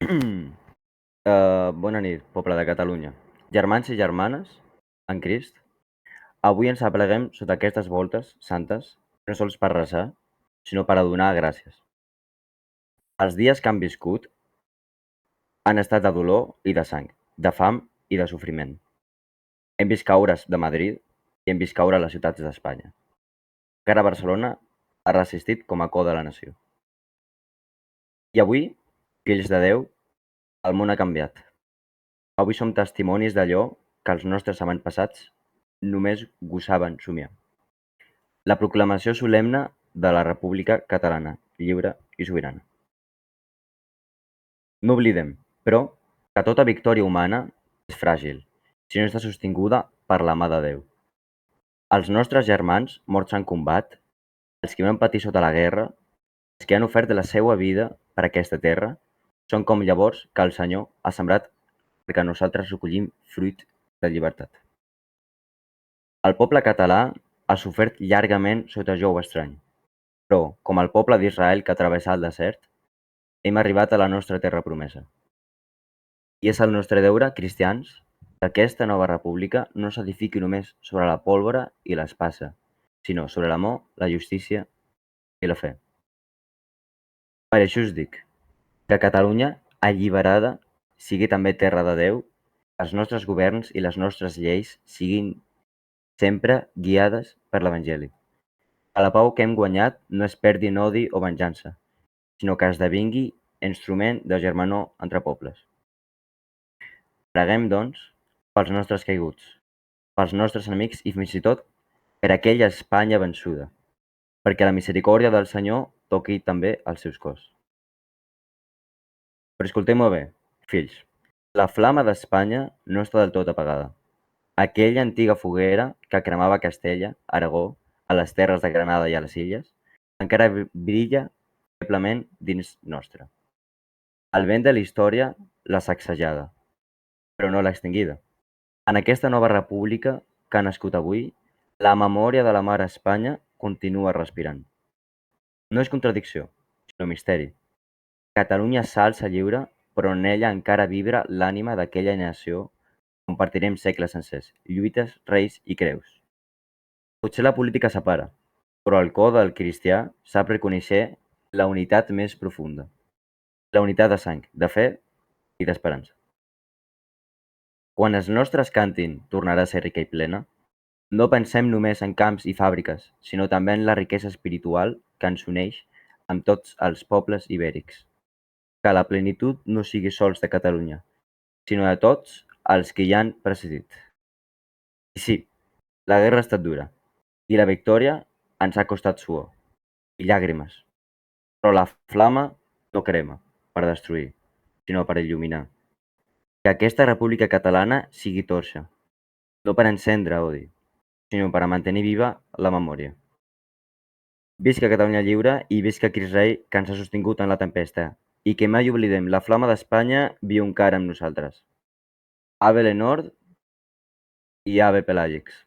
Bona nit, poble de Catalunya. Germans i germanes, en Crist, avui ens apleguem sota aquestes voltes santes, no sols per resar, sinó per a donar gràcies. Els dies que han viscut han estat de dolor i de sang, de fam i de sofriment. Hem vist caure's de Madrid i hem vist caure les ciutats d'Espanya. Encara Barcelona ha resistit com a cor de la nació. I avui, fills de Déu, el món ha canviat. Avui som testimonis d'allò que els nostres avantpassats només gosaven somiar. La proclamació solemne de la República Catalana, lliure i sobirana. No oblidem, però, que tota victòria humana és fràgil si no està sostinguda per la mà de Déu. Els nostres germans morts en combat, els que van patir sota la guerra, els que han ofert la seva vida per aquesta terra, són com llavors que el Senyor ha sembrat perquè nosaltres recollim fruit de llibertat. El poble català ha sofert llargament sota jou estrany, però, com el poble d'Israel que travessà el desert, hem arribat a la nostra terra promesa. I és el nostre deure, cristians, que aquesta nova república no s'edifiqui només sobre la pólvora i l'espasa, sinó sobre l'amor, la justícia i la fe. Per això us dic que Catalunya, alliberada, sigui també terra de Déu, que els nostres governs i les nostres lleis siguin sempre guiades per l'Evangeli. Que la pau que hem guanyat no es perdi en odi o venjança, sinó que esdevingui instrument de germanor entre pobles. Preguem, doncs, pels nostres caiguts, pels nostres enemics i fins i tot per aquella Espanya vençuda, perquè la misericòrdia del Senyor toqui també els seus cors. Però escolteu-me bé, fills, la flama d'Espanya no està del tot apagada. Aquella antiga foguera que cremava Castella, Aragó, a les terres de Granada i a les illes, encara brilla feblement dins nostre. El vent de la història l'ha sacsejada, però no l'ha extingida. En aquesta nova república que ha nascut avui, la memòria de la mare Espanya continua respirant. No és contradicció, sinó misteri. Catalunya s'alça lliure, però en ella encara vibra l'ànima d'aquella nació que compartirem segles sencers, lluites, reis i creus. Potser la política separa, però el cor del cristià sap reconèixer la unitat més profunda, la unitat de sang, de fe i d'esperança. Quan els nostres cantin tornarà a ser rica i plena, no pensem només en camps i fàbriques, sinó també en la riquesa espiritual que ens uneix amb tots els pobles ibèrics. Que la plenitud no sigui sols de Catalunya, sinó de tots els que hi han precedit. I sí, la guerra ha estat dura, i la victòria ens ha costat suor i llàgrimes, però la flama no crema per destruir, sinó per il·luminar. Que aquesta república catalana sigui torxa, no per encendre odi, sinó per a mantenir viva la memòria. Visca Catalunya lliure i visca Crist Rei que ens ha sostingut en la tempesta, i que mai oblidem la flama d'Espanya viu encara amb nosaltres. Ave Lenord i Ave Pelàgics.